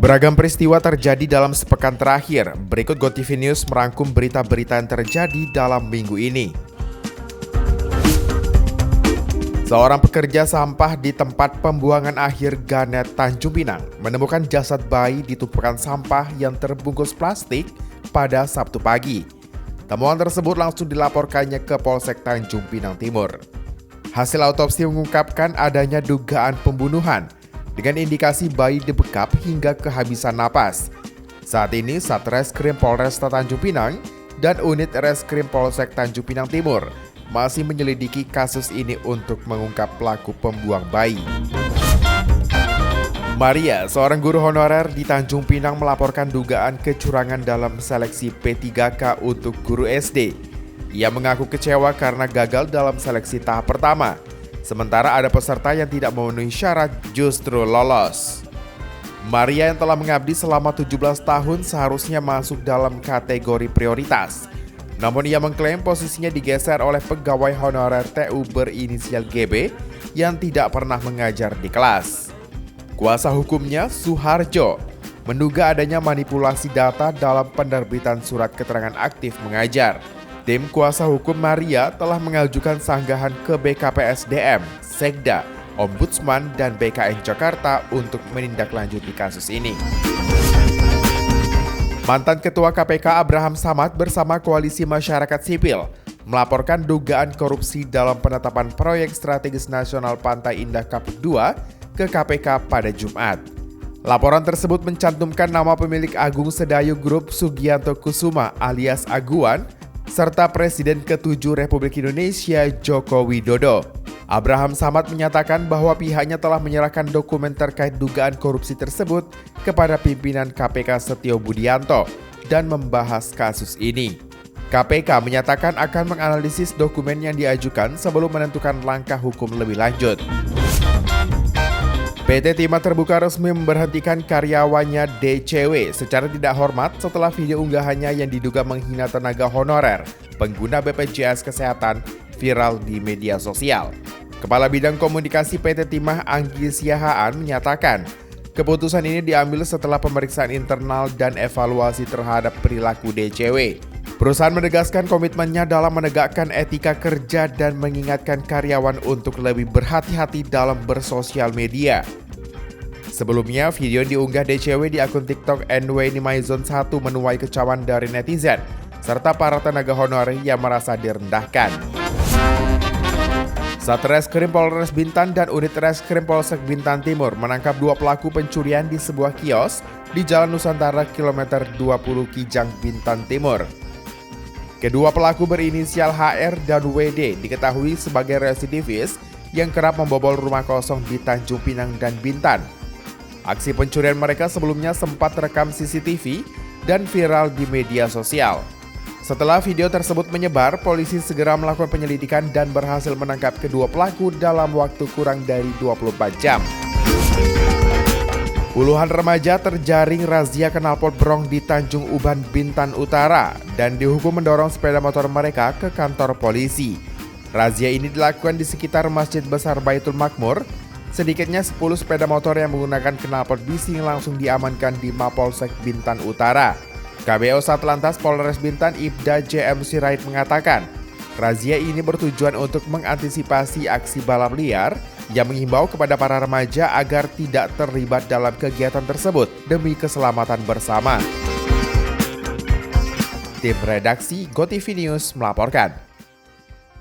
Beragam peristiwa terjadi dalam sepekan terakhir. Berikut GoTV News merangkum berita-berita yang terjadi dalam minggu ini. Seorang pekerja sampah di tempat pembuangan akhir Ganet, Tanjung Pinang menemukan jasad bayi di tumpukan sampah yang terbungkus plastik pada Sabtu pagi. Temuan tersebut langsung dilaporkannya ke Polsek Tanjung Pinang Timur. Hasil autopsi mengungkapkan adanya dugaan pembunuhan dengan indikasi bayi dibekap hingga kehabisan napas. Saat ini Satreskrim Polresta Tanjung Pinang dan Unit Reskrim Polsek Tanjung Pinang Timur masih menyelidiki kasus ini untuk mengungkap pelaku pembuang bayi. Maria, seorang guru honorer di Tanjung Pinang melaporkan dugaan kecurangan dalam seleksi P3K untuk guru SD. Ia mengaku kecewa karena gagal dalam seleksi tahap pertama. Sementara ada peserta yang tidak memenuhi syarat justru lolos. Maria yang telah mengabdi selama 17 tahun seharusnya masuk dalam kategori prioritas. Namun ia mengklaim posisinya digeser oleh pegawai honorer TU berinisial GB yang tidak pernah mengajar di kelas. Kuasa hukumnya, Suharjo, menduga adanya manipulasi data dalam penerbitan surat keterangan aktif mengajar. Tim kuasa hukum Maria telah mengajukan sanggahan ke BKPSDM, Sekda, Ombudsman, dan BKN Jakarta untuk menindaklanjuti kasus ini. Mantan Ketua KPK Abraham Samad bersama Koalisi Masyarakat Sipil melaporkan dugaan korupsi dalam penetapan proyek strategis nasional Pantai Indah Kapuk II ke KPK pada Jumat. Laporan tersebut mencantumkan nama pemilik Agung Sedayu Group Sugianto Kusuma alias Aguan, serta Presiden ke-7 Republik Indonesia Joko Widodo. Abraham Samad menyatakan bahwa pihaknya telah menyerahkan dokumen terkait dugaan korupsi tersebut kepada pimpinan KPK Setio Budianto dan membahas kasus ini. KPK menyatakan akan menganalisis dokumen yang diajukan sebelum menentukan langkah hukum lebih lanjut. PT Timah Terbuka resmi memberhentikan karyawannya DCW secara tidak hormat setelah video unggahannya yang diduga menghina tenaga honorer pengguna BPJS Kesehatan viral di media sosial. Kepala Bidang Komunikasi PT Timah Anggi Siahaan menyatakan, keputusan ini diambil setelah pemeriksaan internal dan evaluasi terhadap perilaku DCW. Perusahaan menegaskan komitmennya dalam menegakkan etika kerja dan mengingatkan karyawan untuk lebih berhati-hati dalam bersosial media. Sebelumnya, video yang diunggah DCW di akun TikTok NW Nimaizon 1 menuai kecaman dari netizen, serta para tenaga honorer yang merasa direndahkan. Satreskrim Polres Bintan dan Unit Reskrim Polsek Bintan Timur menangkap 2 pelaku pencurian di sebuah kios di Jalan Nusantara kilometer 20 Kijang, Bintan Timur. Kedua pelaku berinisial HR dan WD diketahui sebagai residivis yang kerap membobol rumah kosong di Tanjung Pinang dan Bintan. Aksi pencurian mereka sebelumnya sempat terekam CCTV dan viral di media sosial. Setelah video tersebut menyebar, polisi segera melakukan penyelidikan dan berhasil menangkap kedua pelaku dalam waktu kurang dari 24 jam. Puluhan remaja terjaring razia knalpot brong di Tanjung Uban, Bintan Utara dan dihukum mendorong sepeda motor mereka ke kantor polisi. Razia ini dilakukan di sekitar Masjid Besar Baitul Makmur. Sedikitnya 10 sepeda motor yang menggunakan knalpot bising langsung diamankan di Mapolsek Bintan Utara. KBO Satlantas Polres Bintan Ibda JM Sirait mengatakan, razia ini bertujuan untuk mengantisipasi aksi balap liar yang menghimbau kepada para remaja agar tidak terlibat dalam kegiatan tersebut demi keselamatan bersama. Tim redaksi GoTV News melaporkan.